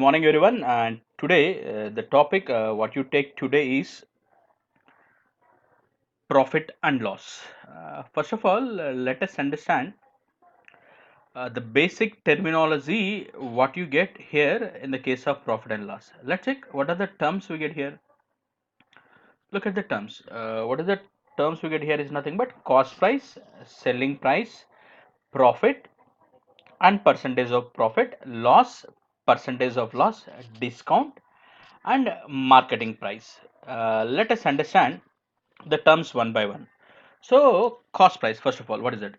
morning, everyone. And today, the topic what you take today is profit and loss. First of all, let us understand the basic terminology what you get here in the case of profit and loss. Let's check what are the terms we get here. Look at the terms. What are the terms we get here is nothing but cost price, selling price, profit, and percentage of profit, loss, percentage of loss, discount, and marketing price. Let us understand the terms one by one. So, cost price, first of all, what is it?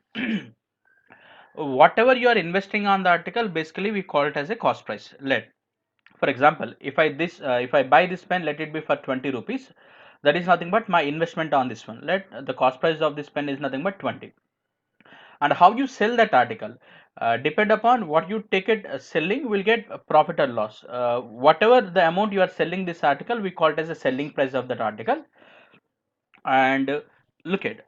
Whatever you are investing on the article, basically we call it as a cost price. For example, if I buy this pen, let it be for 20 rupees. That is nothing but my investment on this one. Let the cost price of this pen is nothing but 20. And how you sell that article depend upon what you take it selling will get profit or loss. Whatever the amount you are selling this article, we call it as a selling price of that article. And look at,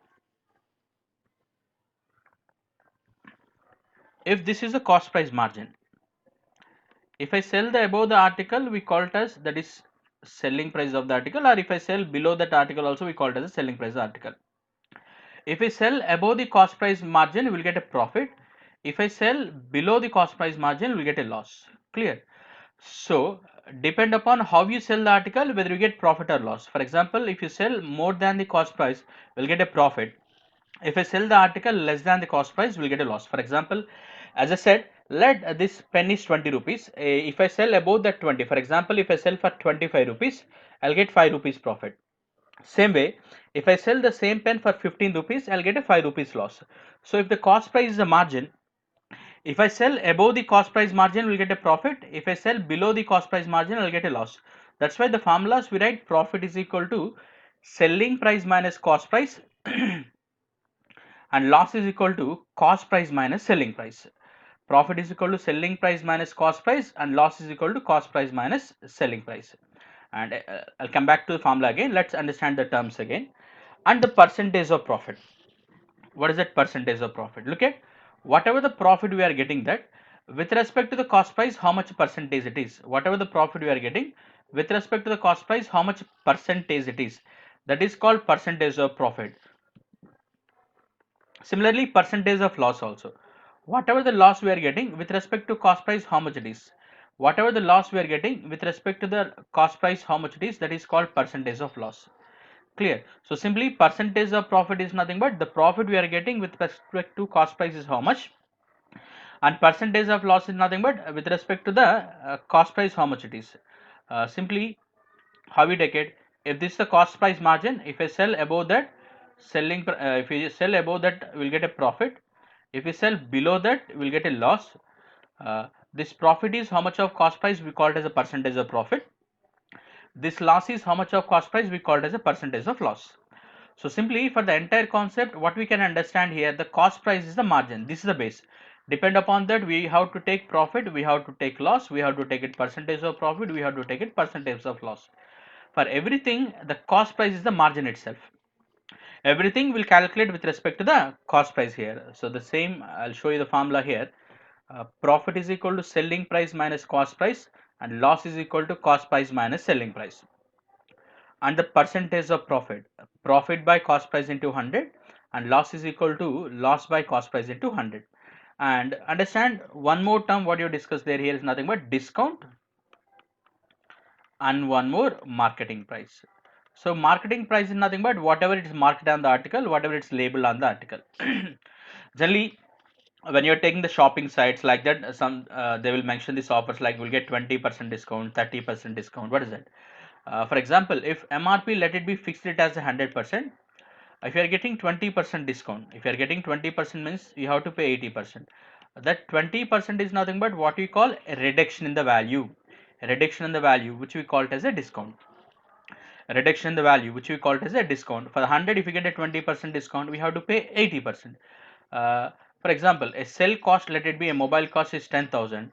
if this is a cost price margin, if I sell the above the article, we call it as that is selling price of the article, or if I sell below that article also, we call it as a selling price of the article. If I sell above the cost price margin, we will get a profit. If I sell below the cost price margin, we will get a loss. Clear? So depend upon how you sell the article, whether you get profit or loss. For example, if you sell more than the cost price, we'll get a profit. If I sell the article less than the cost price, we'll get a loss. For example, as I said, let this pen is 20 rupees. If I sell above that 20, for example, if I sell for 25 rupees, I'll get 5 rupees profit. Same way, if I sell the same pen for 15 rupees, I'll get a 5 rupees loss. So if the cost price is the margin, if I sell above the cost price margin, we'll get a profit. If I sell below the cost price margin, I'll get a loss. That's why the formulas we write profit is equal to selling price minus cost price and loss is equal to cost price minus selling price. Profit is equal to selling price minus cost price and loss is equal to cost price minus selling price. And I'll come back to the formula again. Let's understand the terms again. And the percentage of profit. What is that percentage of profit? Look at whatever the profit we are getting, that with respect to the cost price, how much percentage it is. Whatever the profit we are getting with respect to the cost price, how much percentage it is. That is called percentage of profit. Similarly, percentage of loss also. Whatever the loss we are getting with respect to cost price, how much it is. Whatever the loss we are getting with respect to the cost price, how much it is, that is called percentage of loss. Clear? So simply percentage of profit is nothing but the profit we are getting with respect to cost price is how much, and percentage of loss is nothing but with respect to the cost price how much it is. Simply how we take it, if this is the cost price margin, if I sell above that, if we sell above that, we'll get a profit. If we sell below that, we'll get a loss. This profit is how much of cost price, we call it as a percentage of profit. This loss is how much of cost price, we call it as a percentage of loss. So simply for the entire concept, what we can understand here, the cost price is the margin. This is the base. Depend upon that, we have to take profit, we have to take loss, we have to take it percentage of profit, we have to take it percentage of loss. For everything, the cost price is the margin itself. Everything will calculate with respect to the cost price here. So the same, I'll show you the formula here. Profit is equal to selling price minus cost price and loss is equal to cost price minus selling price. And the percentage of profit, profit by cost price into 100 and loss is equal to loss by cost price into 100. And understand one more term what you discussed there, here is nothing but discount and one more marketing price. So marketing price is nothing but whatever it is marked on the article, whatever it's labeled on the article. Generally, when you're taking the shopping sites like that, some they will mention these offers like we'll get 20% discount, 30% discount. What is that? For example, if MRP, let it be fixed it as 100%. If you are getting 20% discount, if you are getting 20% means you have to pay 80%. That 20% is nothing but what we call a reduction in the value. A reduction in the value, which we call it as a discount. A reduction in the value, which we call it as a discount. For the 100, if you get a 20% discount, we have to pay 80%. For example, a cell cost, let it be a mobile cost is 10,000.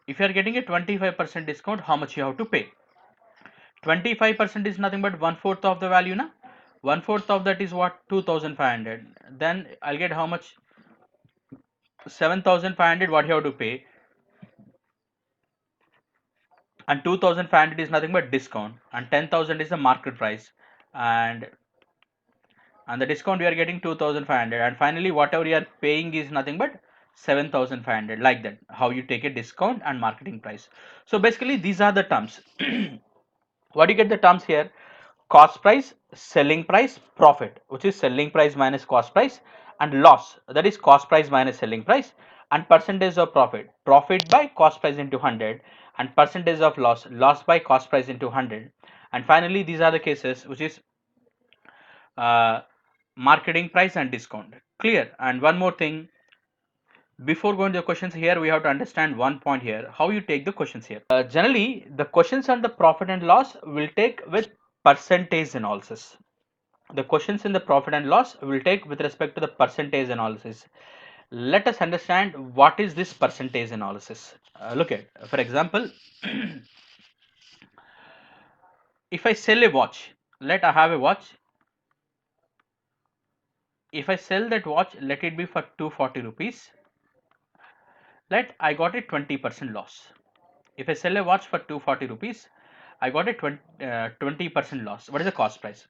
If you are getting a 25% discount, how much you have to pay? 25% is nothing but 1/4 of the value, na? 1/4 of that is what? 2,500. Then I'll get how much? 7,500. What you have to pay? and 2500 is nothing but discount, and 10,000 is the market price, and the discount we are getting 2500, and finally whatever you are paying is nothing but 7500, like that how you take a discount and marketing price. So basically these are the terms. What do you get the terms here? Cost price, selling price, profit, which is selling price minus cost price, and loss, that is cost price minus selling price, and percentage of profit, profit by cost price into 100, and percentage of loss, loss by cost price into 100. And finally these are the cases, which is uh, marketing price and discount. Clear? And one more thing, before going to the questions, here we have to understand one point here, how you take the questions here. Generally the questions on the profit and loss will take with percentage analysis. The questions in the profit and loss will take with respect to the percentage analysis. Let us understand what is this percentage analysis. Look at, for example, if I sell a watch, let I have a watch. If I sell that watch, let it be for 240 rupees. Let I got a 20% loss. If I sell a watch for 240 rupees, I got a 20% loss. What is the cost price?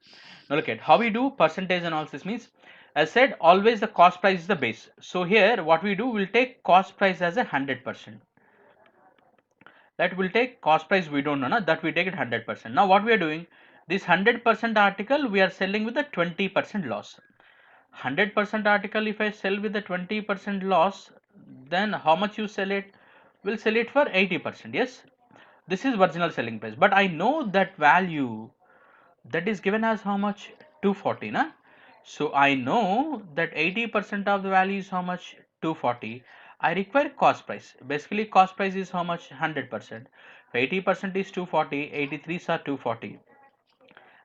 Now look at how we do percentage analysis. Means, as said, always the cost price is the base. So here what we do, we'll take cost price as a 100%. That will take cost price, we don't know, na? That we take it 100%. Now what we are doing, this 100% article we are selling with a 20% loss. 100% article if I sell with a 20% loss, then how much you sell it? We'll sell it for 80%. Yes, this is original selling price, but I know that value that is given as how much? 240, na? So I know that 80% of the value is how much? 240. I require cost price. Basically cost price is how much? 100%. 80% is 240, 83s are 240,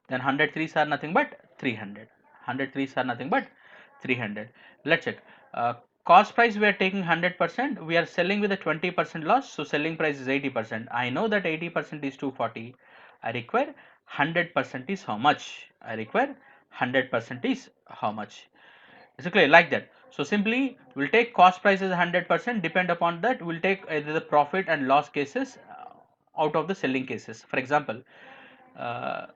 then 103s are nothing but 300. 103s are nothing but 300. Let's check. Cost price we are taking 100%, we are selling with a 20% loss, so selling price is 80%. I know that 80% is 240. I require 100% is how much? I require 100% is how much? Is it clear? Like that. So simply we'll take cost price as 100%, depend upon that we'll take either the profit and loss cases out of the selling cases. For example, uh,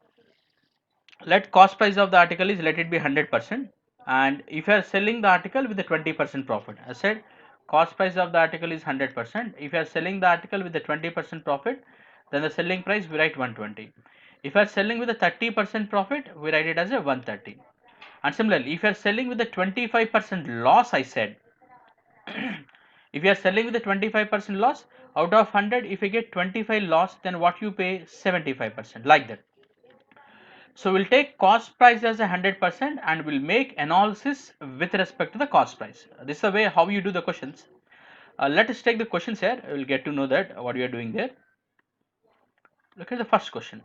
let cost price of the article is, let it be 100%, and if you are selling the article with a 20% profit, as said, cost price of the article is 100%. If you are selling the article with a 20% profit, then the selling price we write 120. If you are selling with a 30% profit, we write it as a 130. And similarly, if you are selling with a 25% loss, I said, if you are selling with a 25% loss, out of 100, if you get 25 loss, then what you pay? 75%, like that. So we'll take cost price as 100% and we'll make analysis with respect to the cost price. This is the way how you do the questions. Let us take the questions here. We'll get to know that what we are doing there. Look at the first question.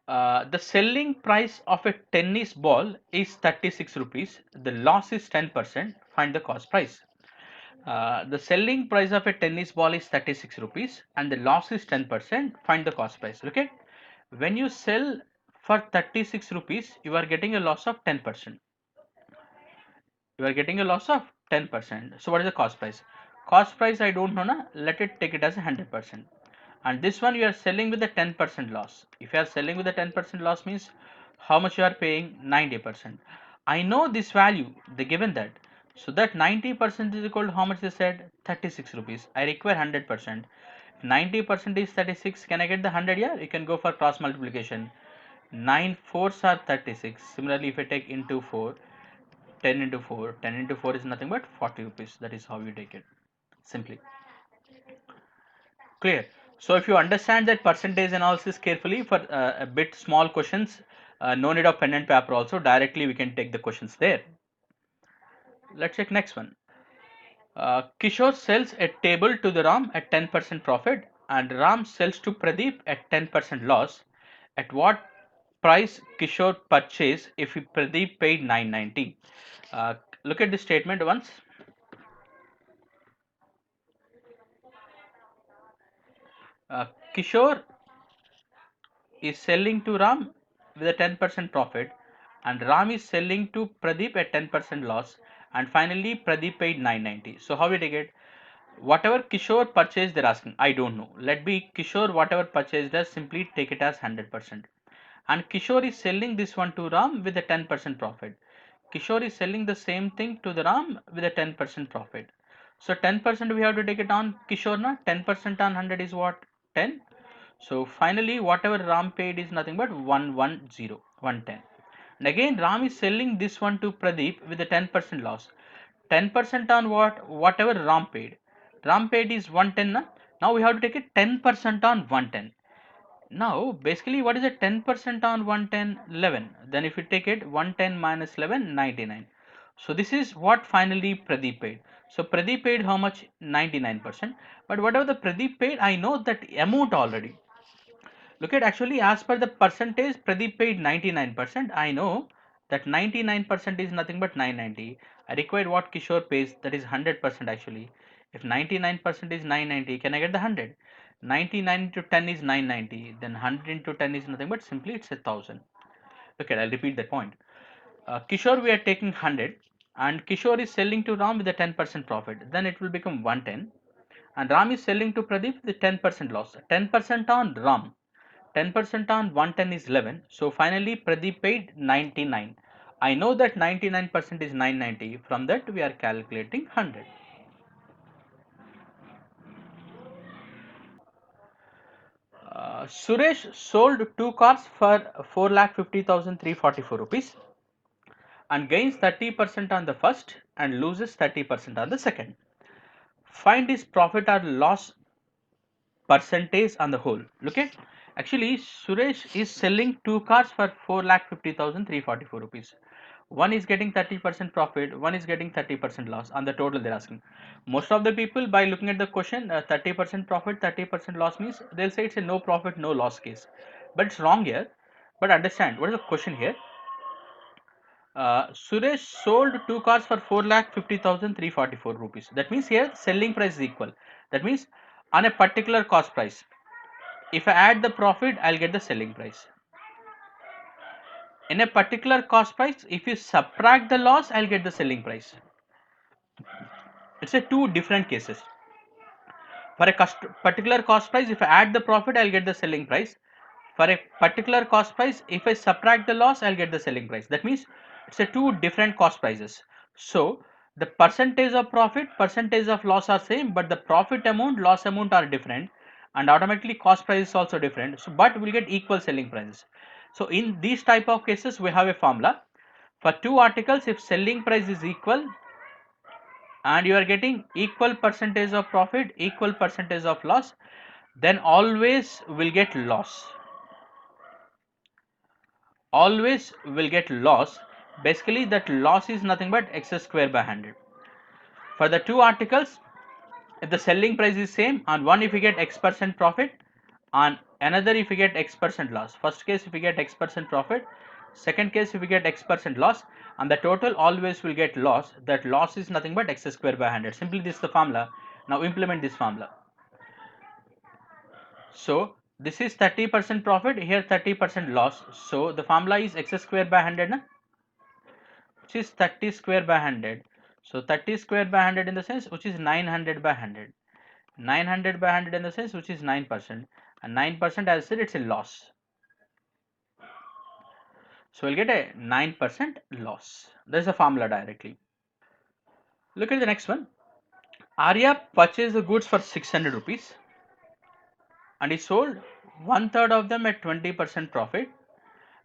The selling price of a tennis ball is 36 rupees. The loss is 10%. Find the cost price. The selling price of a tennis ball is 36 rupees and the loss is 10%. Find the cost price. Okay. When you sell for 36 rupees, you are getting a loss of 10%. You are getting a loss of 10%. So what is the cost price? Cost price I don't know, na? Let it take it as 100%. And this one you are selling with a 10% loss. If you are selling with a 10% loss, means how much you are paying? 90%. I know this value, they given that. So that 90% is equal to how much they said? 36 rupees. I require 100%. 90% is 36. Can I get the 100 here? You can go for cross multiplication. 9 fours are 36. Similarly, if I take into 4, 10 into 4, 10 into 4 is nothing but 40 rupees. That is how you take it. Simply. Clear. So if you understand that percentage analysis carefully for a bit small questions, no need of pen and paper also, directly we can take the questions there. Let's check next one. Kishore sells a table to the Ram at 10% profit and Ram sells to Pradeep at 10% loss. At what price Kishore purchase if Pradeep paid 990? Look at this statement once. Kishore is selling to Ram with a 10% profit and Ram is selling to Pradeep at 10% loss, and finally Pradeep paid 990. So how we take it? Whatever Kishore purchased, they're asking. I don't know. Let be Kishore, whatever purchased as, simply take it as 100%. And Kishore is selling this one to Ram with a 10% profit. Kishore is selling the same thing to the Ram with a 10% profit. So 10% we have to take it on Kishore na. 10% on 100 is what? 10. So finally whatever Ram paid is nothing but 110, 110. And again Ram is selling this one to Pradeep with a 10% loss. 10% on what? Whatever Ram paid. Ram paid is 110 na? Now we have to take it 10% on 110. Now basically what is a 10% on 110? 11. Then if you take it 110 minus 11, 99. So this is what finally Pradeep paid. So Pradeep paid how much? 99%. But whatever the Pradeep paid, I know that amount already. Look at, actually as per the percentage, Pradeep paid 99%. I know that 99% is nothing but 990. I required what Kishore pays, that is 100% actually. If 99% is 990, can I get the 100? 99 into 10 is 990. Then 100 into 10 is nothing but simply it's 1000. Okay, I'll repeat that point. Kishore we are taking 100 and Kishore is selling to Ram with a 10% profit. Then it will become 110 and Ram is selling to Pradeep with 10% loss. 10% on Ram, 10% on 110 is 11. So finally Pradeep paid 99. I know that 99% is 990. From that we are calculating 100. Suresh sold two cars for 4,50,344 rupees and gains 30% on the first and loses 30% on the second. Find his profit or loss percentage on the whole. Look at, actually Suresh is selling two cars for 4,50,344 rupees. One is getting 30% profit, one is getting 30% loss on the total they're asking. Most of the people, by looking at the question, 30% profit, 30% loss means they'll say it's a no profit, no loss case. But it's wrong here. But understand what is the question here. Suresh sold two cars for 4,50,344 rupees. That means here selling price is equal. That means on a particular cost price, if I add the profit, I'll get the selling price. In a particular cost price, if you subtract the loss, I'll get the selling price. It's a two different cases. For a particular cost price, if I add the profit, I'll get the selling price. For a particular cost price, if I subtract the loss, I'll get the selling price. That means it's a two different cost prices. So the percentage of profit, percentage of loss are same, but the profit amount, loss amount are different, and automatically cost price is also different. So but we'll get equal selling prices. So in these type of cases, we have a formula. For two articles, if selling price is equal and you are getting equal percentage of profit, equal percentage of loss, then always will get loss. Always will get loss. Basically that loss is nothing but x square by 100. For the two articles, if the selling price is same, on one if you get x% profit, on another if you get x% loss. First case if you get x% profit, second case if you get x% loss, and the total always will get loss. That loss is nothing but x square by 100. Simply this is the formula. Now implement this formula. So this is 30% profit, here 30% loss. So the formula is x square by 100 na? Which is 30 square by 100. So 30 square by 100 in the sense which is 900 by 100. 900 by 100 in the sense which is 9%. And 9%, as I said, it's a loss. So we'll get a 9% loss. There's a formula directly. Look at the next one. Arya purchased the goods for 600 rupees and he sold one third of them at 20% profit.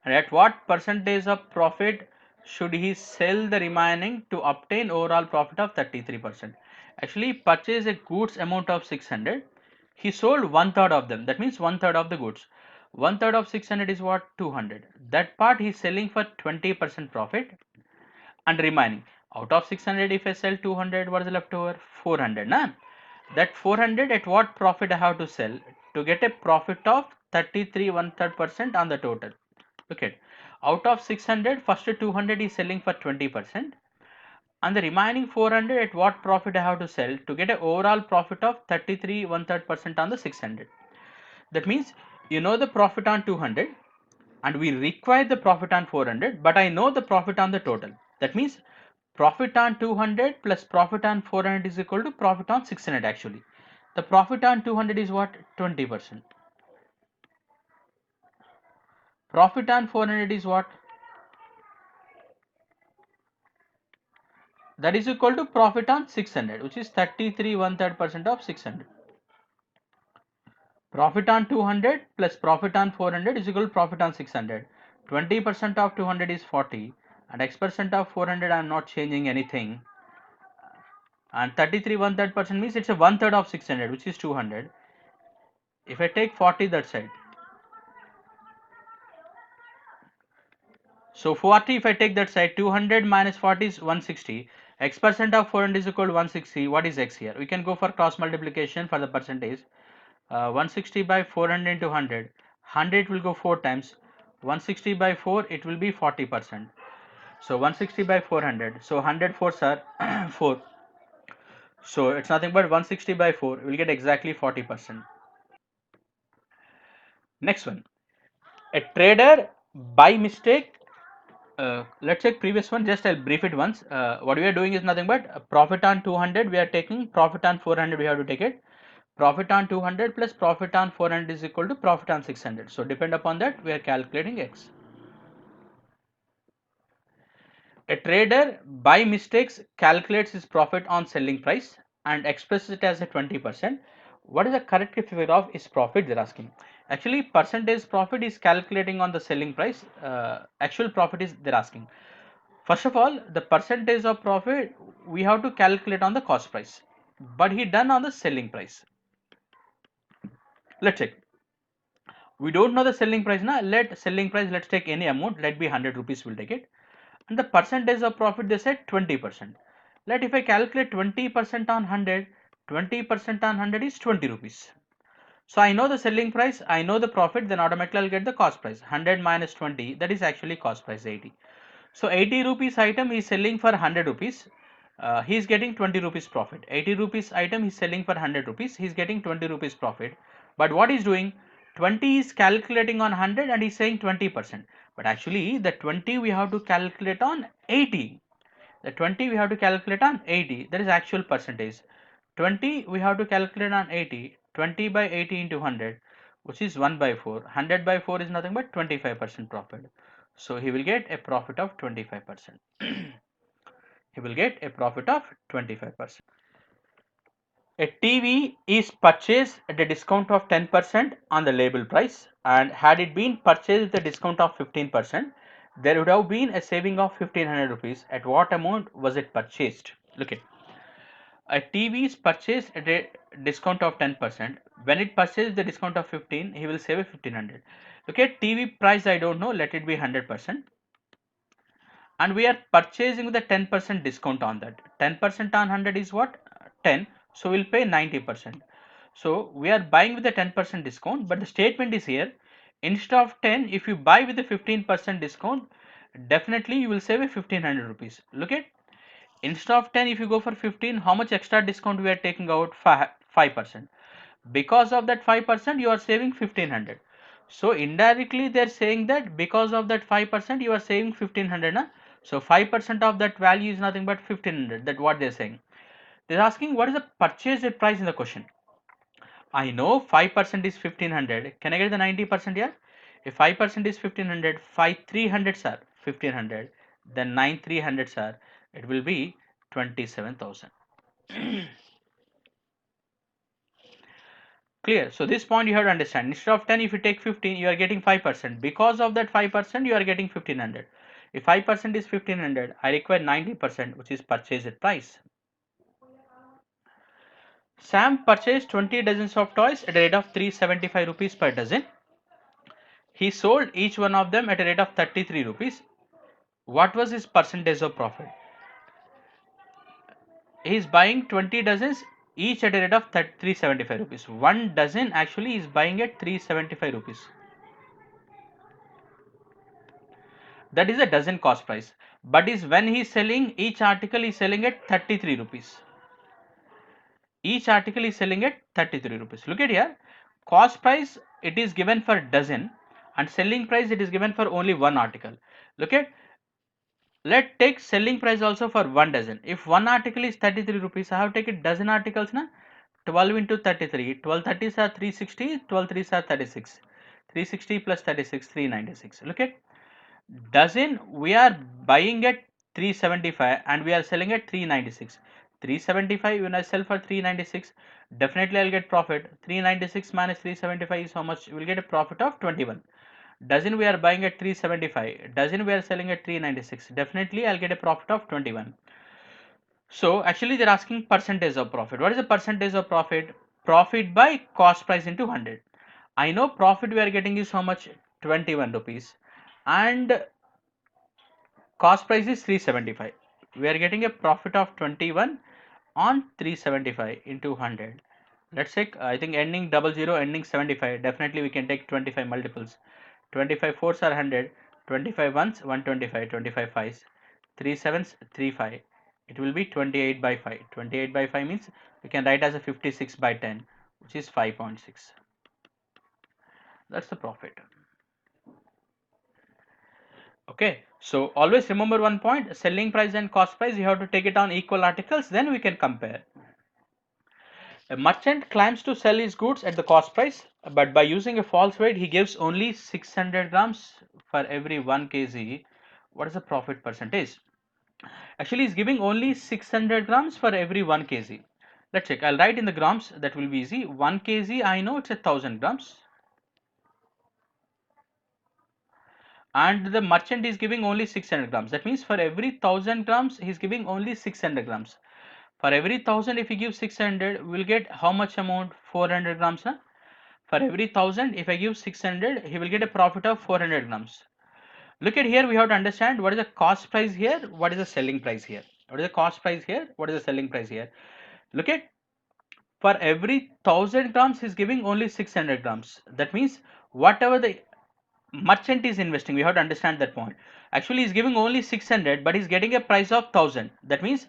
And at what percentage of profit should he sell the remaining to obtain overall profit of 33%? Actually, purchased a goods amount of 600. He sold one third of them. That means one third of the goods. One third of 600 is what? 200. That part he is selling for 20% profit and remaining. Out of 600, if I sell 200, what is left over? 400. Nah? That 400 at what profit I have to sell to get a profit of 33 1/3% on the total. Look at, out of 600, first 200 is selling for 20% and the remaining 400 at what profit I have to sell to get an overall profit of 33 1/3% on the 600. That means you know the profit on 200 and we require the profit on 400, but I know the profit on the total. That means Profit on 200 plus profit on 400 is equal to profit on 600 actually. The profit on 200 is what? 20%. Profit on 400 is what? That is equal to profit on 600, which is 33 1/3% of 600. Profit on 200 plus profit on 400 is equal to profit on 600. 20% of 200 is 40 and X% of 400 I am not changing anything. And 33 1/3% means it's a 1/3 of 600, which is 200. If I take 40 that side. So 40 if I take that side, 200 minus 40 is 160. X% of 400 is equal to 160. What is X here? We can go for cross multiplication for the percentage. 160 by 400 into 100. 100 will go 4 times. 160 by 4 it will be 40%. So 160 by 400. So 100 fours are 4. So it's nothing but 160 by 4. We will get exactly 40%. Next one. A trader by mistake, let's check previous one, just I'll brief it once. What we are doing is nothing but profit on 200 we are taking, profit on 400 we have to take it. Profit on 200 plus profit on 400 is equal to profit on 600. So depend upon that we are calculating X. A trader by mistakes calculates his profit on selling price and expresses it as a 20%. What is the correct figure of his profit they're asking? Actually percentage profit is calculating on the selling price, actual profit is they're asking. First of all, the percentage of profit we have to calculate on the cost price, but he done on the selling price. Let's check. We don't know the selling price now. Let selling price, let's take any amount, let be 100 rupees, we'll take it. And the percentage of profit they said 20%. Let if I calculate 20% on 100, 20% on 100 is 20 rupees. So I know the selling price, I know the profit, then automatically I'll get the cost price. 100 minus 20, that is actually cost price 80. So 80 rupees item is selling for 100 rupees. He is getting 20 rupees profit. 80 rupees item is selling for 100 rupees. He is getting 20 rupees profit. But what is doing? 20 is calculating on 100 and he's saying 20%. But actually the 20 we have to calculate on 80. The 20 we have to calculate on 80. That is actual percentage. 20 we have to calculate on 80. 20 by 80 into 100, which is 1 by 4. 100 by 4 is nothing but 25% profit. So he will get a profit of 25%. He will get a profit of 25%. A TV is purchased at a discount of 10% on the label price, and had it been purchased with a discount of 15%, there would have been a saving of 1500 rupees. At what amount was it purchased? Look at a TV is purchased at a discount of 10%. When it purchases the discount of 15, he will save a 1500. Look at TV price, I don't know, let it be 100%. And we are purchasing with a 10% discount on that. 10% on 100 is what? 10. So we'll pay 90%. So we are buying with a 10% discount, but the statement is here, instead of 10, if you buy with a 15% discount, definitely you will save a 1500 rupees. Look at, instead of 10, if you go for 15, how much extra discount we are taking out? 5%. Because of that 5%, you are saving 1500. So indirectly they are saying that because of that 5%, you are saving 1500. Na? So 5% of that value is nothing but 1500. That's what they are saying. They are asking what is the purchase price in the question. I know 5% is 1500. Can I get the 90% here? If 5% is 1500, 5 300s are 1500, then 9 300s are, it will be 27,000. Clear. So this point you have to understand. Instead of 10, if you take 15, you are getting 5%. Because of that 5%, you are getting 1500. If 5% is 1500, I require 90%, which is purchase price. Sam purchased 20 dozens of toys at a rate of 375 rupees per dozen. He sold each one of them at a rate of 33 rupees. What was his percentage of profit? He is buying 20 dozens each at a rate of 375 rupees. One dozen actually is buying at 375 rupees. That is a dozen cost price. But is when he is selling, each article is selling at 33 rupees. Each article is selling at 33 rupees. Look at here. Cost price it is given for dozen and selling price it is given for only one article. Look at Let's take selling price also for 1 dozen. If one article is 33 rupees, I have taken dozen articles na, 12 into 33, 12 30s are 360, 12 3s are 36. 360 plus 36, 396. Look at dozen, we are buying at 375 and we are selling at 396. 375 when I sell for 396, definitely I'll get profit. 396 minus 375 is how much? We'll get a profit of 21. Dozen we are buying at 375, dozen we are selling at 396, definitely I'll get a profit of 21. So actually they're asking percentage of profit. What is the percentage of profit? Profit by cost price into 100. I know profit we are getting is how much? 21 rupees, and cost price is 375. We are getting a profit of 21 on 375 into 100. Let's take, I think ending 00, ending 75. Definitely we can take 25 multiples. 25 fours are 100, 25 ones 125, 25 fives, 3 sevens 3 5. It will be 28 by 5. 28 by 5 means we can write as a 56 by 10, which is 5.6. That's the profit. Okay, so always remember one point: selling price and cost price, you have to take it on equal articles, then we can compare. A merchant claims to sell his goods at the cost price, but by using a false weight, he gives only 600 grams for every 1 kg. What is the profit percentage? Actually, he's giving only 600 grams for every 1 kg. Let's check. I'll write in the grams, that will be easy. 1 kg, I know it's 1000 grams. And the merchant is giving only 600 grams. That means for every 1000 grams, he's giving only 600 grams. For every 1000, if he gives 600, we'll get how much amount? 400 grams. Huh? For every 1000, if I give 600, he will get a profit of 400 grams. Look at here, we have to understand what is the cost price here, what is the selling price here. What is the cost price here, what is the selling price here. Look at, for every 1000 grams, he is giving only 600 grams. That means whatever the merchant is investing, we have to understand that point. Actually, he's giving only 600, but he's getting a price of 1000. That means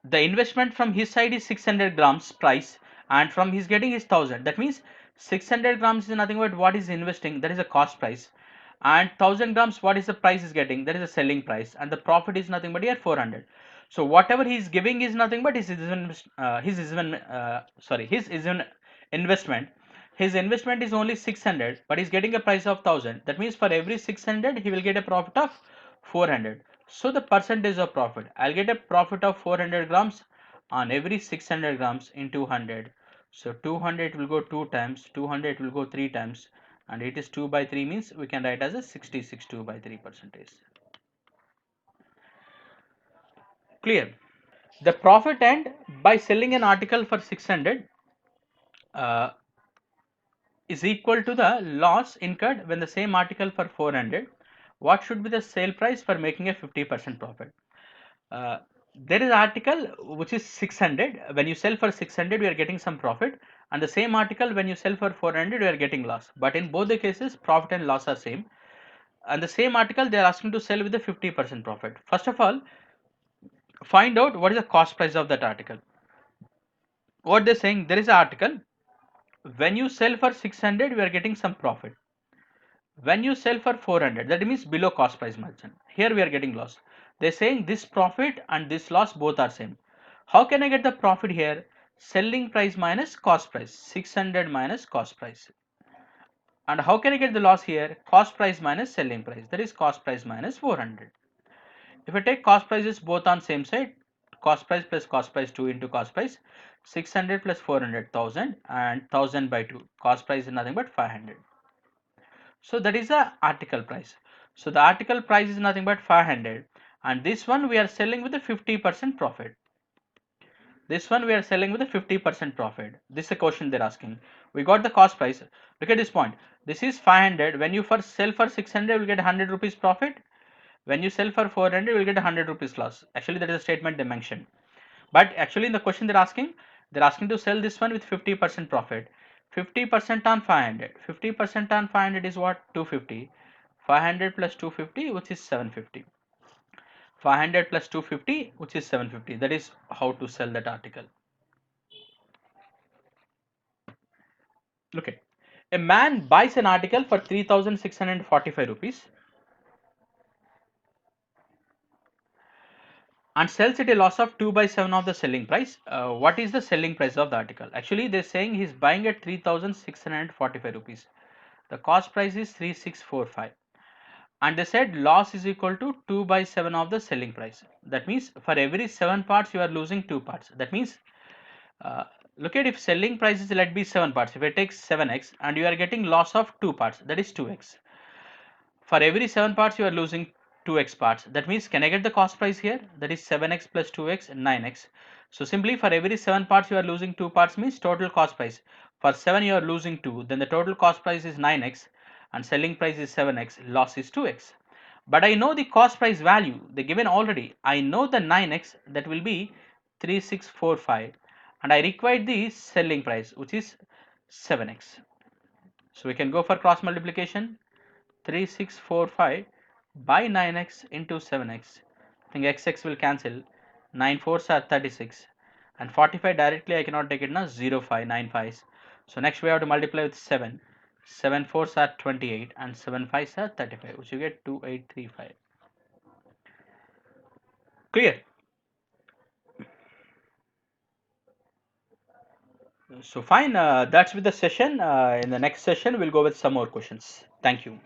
the investment from his side is 600 grams price, and from he's getting his 1000. That means 600 grams is nothing but what is investing, that is a cost price, and 1000 grams what is the price is getting, that is a selling price, and the profit is nothing but here 400. So whatever he is giving is nothing but his investment. His investment is only 600, but he's getting a price of 1000. That means for every 600, he will get a profit of 400. So the percentage of profit, I'll get a profit of 400 grams on every 600 grams into 100. So 200 will go 2 times, 200 will go 3 times, and it is 2 by 3 means we can write as a 66 2 by 3 percentage. Clear? The profit end by selling an article for 600 is equal to the loss incurred when the same article for 400. What should be the sale price for making a 50% profit? Uh, there is article which is 600. When you sell for 600, we are getting some profit, and the same article when you sell for 400, we are getting loss. But in both the cases, profit and loss are same. And the same article they are asking to sell with a 50% profit. First of all, find out what is the cost price of that article. What they're saying, there is an article. When you sell for 600, we are getting some profit. When you sell for 400, that means below cost price merchant. Here we are getting loss. They're saying this profit and this loss both are same. How can I get the profit here? Selling price minus cost price. 600 minus cost price. And how can I get the loss here? Cost price minus selling price. That is cost price minus 400. If I take cost prices both on same side, cost price plus cost price 2 into cost price, 600 plus 400, 1000, and 1000 by 2. Cost price is nothing but 500. So that is the article price. So the article price is nothing but 500, and this one we are selling with a 50% profit. This one we are selling with a 50% profit. This is the question they're asking. We got the cost price. Look at this point. This is 500. When you first sell for 600, you will get 100 rupees profit. When you sell for 400, you will get 100 rupees loss. Actually, that is a statement they mentioned. But actually, in the question they're asking to sell this one with 50% profit. 50% on 500. 50% on 500 is what? 250. 500 plus 250, which is 750. 500 plus 250, which is 750. That is how to sell that article. Look at, a man buys an article for 3645 rupees. and sells at a loss of 2 by 7 of the selling price. What is the selling price of the article? Actually, they're saying he's buying at 3645 rupees. The cost price is 3645, and they said loss is equal to 2 by 7 of the selling price. That means for every 7 parts you are losing 2 parts. That means uh, look at, if selling price is, let be 7 parts, if I take 7x and you are getting loss of 2 parts, that is 2x. For every 7 parts you are losing 2x parts. That means, can I get the cost price here? That is 7x plus 2x, 9x. So simply, for every 7 parts you are losing 2 parts means total cost price. For 7 you are losing 2, then the total cost price is 9x and selling price is 7x, loss is 2x. But I know the cost price value, they given already. I know the 9x, that will be 3645, and I require the selling price, which is 7x. So we can go for cross multiplication. 3645 by 9x into 7x. I think x will cancel. 9 fours are 36, and 45 directly I cannot take it now, 0 5 9 5s. So next we have to multiply with 7. 7 fours are 28 and 7 5s are 35, which you get 2835. Clear? So fine, that's with the session. In the next session we'll go with some more questions. Thank you.